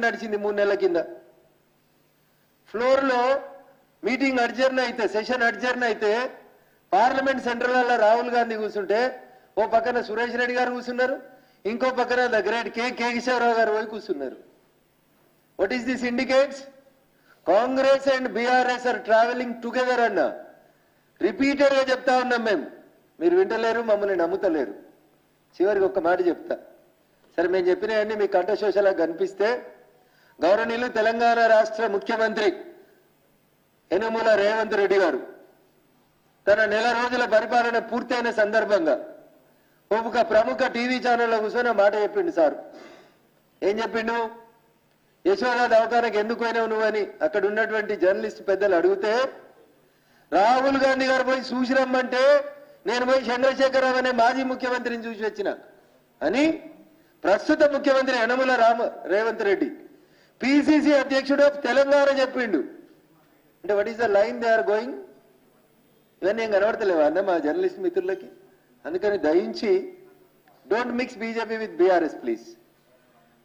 నడిచింది 3 నెలల కింద. ఫ్లోర్ లో మీటింగ్ అడ్జర్న్ అయితే, సెషన్ అడ్జర్న్ అయితే పార్లమెంట్ సెంట్రల్ హాల్లో రాహుల్ గాంధీ కూర్చుంటే ఓ పక్కన సురేష్ రెడ్డి గారు కూర్చున్నారు, ఇంకో పక్కన ద గ్రేట్ కేశవరావు గారు పోయి కూర్చున్నారు. What is this indicates? Congress and BRS are travelling together అన్న రిపీటెడ్ గా చెప్తా ఉన్నాం మేము. మీరు వింటలేరు, మమ్మల్ని నమ్ముతలేరు. చివరికి ఒక్క మాట చెప్తా. సరే, మేము చెప్పినవన్నీ మీ కంఠశోషలా కనిపిస్తే గౌరవనీయులు తెలంగాణ రాష్ట్ర ముఖ్యమంత్రి యనమల రేవంత్ రెడ్డి గారు తన నెల రోజుల పరిపాలన పూర్తయిన సందర్భంగా ఒక ప్రముఖ టీవీ ఛానల్లో కూర్చొని మాట చెప్పిండు. సార్ ఏం చెప్పిండు? యశోద దవాఖానకి ఎందుకు పోయినావు నువ్వని అక్కడ ఉన్నటువంటి జర్నలిస్ట్ పెద్దలు అడిగితే, రాహుల్ గాంధీ గారు పోయి చూసి రమ్మంటే నేను పోయి చంద్రశేఖరరావు అనే మాజీ ముఖ్యమంత్రిని చూసి వచ్చిన అని ప్రస్తుత ముఖ్యమంత్రి యనమల రేవంత్ రెడ్డి పిసిసి అధ్యక్షుడు తెలంగాణ చెప్పిండు. అంటే what is the line they are going? ఇవన్నీ ఏం కనబడతలేవా అన్న మా జర్నలిస్ట్ మిత్రులకి? అందుకని దయించి don't mix BJP with BRS please.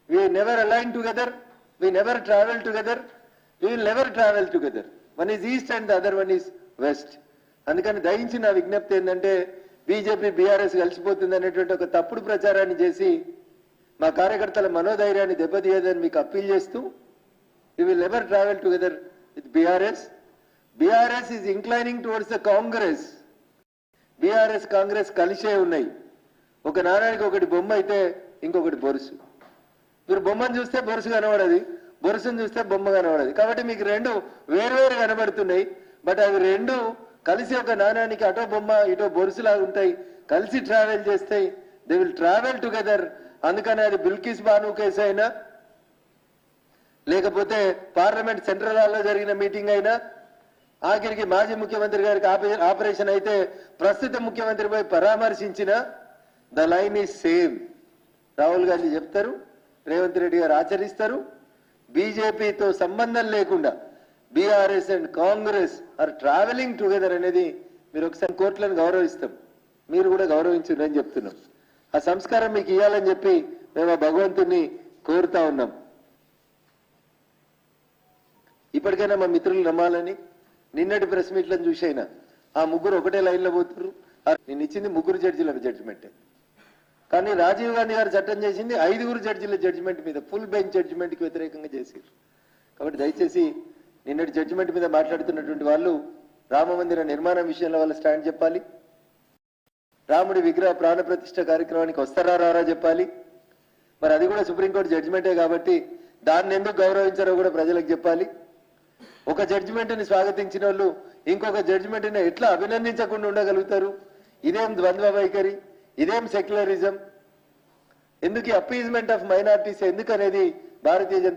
We never align together, we never travel together, we will never travel together. One is east and the other one is west. అందుకని దయించి నా విజ్ఞప్తి ఏంటంటే బీజేపీ బీఆర్ఎస్ కలిసిపోతుంది అనేటువంటి ఒక తప్పుడు ప్రచారాన్ని చేసి మా కార్యకర్తల మనోధైర్యాన్ని దెబ్బతీయదని మీకు అప్పీల్ చేస్తూ, we will never travel together with BRS. BRS is inclining towards the Congress. BRS Congress కలిసే ఉన్నాయి. ఒక నాణానికి ఒకటి బొమ్మ అయితే ఇంకొకటి బొరుసు. మీరు బొమ్మను చూస్తే బొరుసు కనబడది, బొరుసును చూస్తే బొమ్మ కనబడది. కాబట్టి మీకు రెండు వేరువేరు కనబడుతున్నాయి. బట్ అవి రెండు కలిసి ఒక నాణానికి అటో బొమ్మ ఇటో బొరుసులాగా ఉంటాయి. కలిసి ట్రావెల్ చేస్తాయి. They will travel together. అందుకని అది బిల్కిస్ బాను కేసు అయినా, లేకపోతే పార్లమెంట్ సెంట్రల్ హాల్లో జరిగిన మీటింగ్ అయినా, ఆఖరికి మాజీ ముఖ్యమంత్రి గారికి ఆపరేషన్ అయితే ప్రస్తుత ముఖ్యమంత్రి పోయి పరామర్శించిన the line is same. Rahul Gandhi చెప్తారు, రేవంత్ రెడ్డి గారు ఆచరిస్తారు. బీజేపీతో సంబంధం లేకుండా BRS and Congress are travelling together అనేది మీరు ఒకసారి కోర్టులను గౌరవిస్తాం, మీరు కూడా గౌరవించురని చెప్తున్నాం. ఆ సంస్కారం మీకు ఇవ్వాలని చెప్పి మేము ఆ భగవంతుని కోరుతా ఉన్నాం. ఇప్పటికైనా మా మిత్రులు నమ్మాలని నిన్నటి ప్రెస్ మీట్లను చూసైనా ఆ ముగ్గురు ఒకటే లైన్లో పోతున్నారు. నేను ఇచ్చింది 3 జడ్జిల జడ్జిమెంట్, కానీ రాజీవ్ గాంధీ గారు చట్టం చేసింది 5 జడ్జిల జడ్జిమెంట్ మీద, ఫుల్ బెంచ్ జడ్జిమెంట్కి వ్యతిరేకంగా చేశారు. కాబట్టి దయచేసి నిన్నటి జడ్జిమెంట్ మీద మాట్లాడుతున్నటువంటి వాళ్ళు రామ మందిర నిర్మాణం విషయంలో వాళ్ళ స్టాండ్ చెప్పాలి. రాముడి విగ్రహ ప్రాణ ప్రతిష్ఠ కార్యక్రమానికి వస్తారా రారా చెప్పాలి. మరి అది కూడా సుప్రీంకోర్టు జడ్జిమెంటే కాబట్టి దాన్ని ఎందుకు గౌరవించారో కూడా ప్రజలకు చెప్పాలి. ఒక జడ్జిమెంట్ని స్వాగతించిన వాళ్ళు ఇంకొక జడ్జిమెంట్ని ఎట్లా అభినందించకుండా ఉండగలుగుతారు? ఇదేం ద్వంద్వ వైఖరి, ఇదేం సెక్యులరిజం? ఎందుకు అప్పీజ్మెంట్ ఆఫ్ మైనారిటీస్ ఎందుకు అనేది భారతీయ జనతా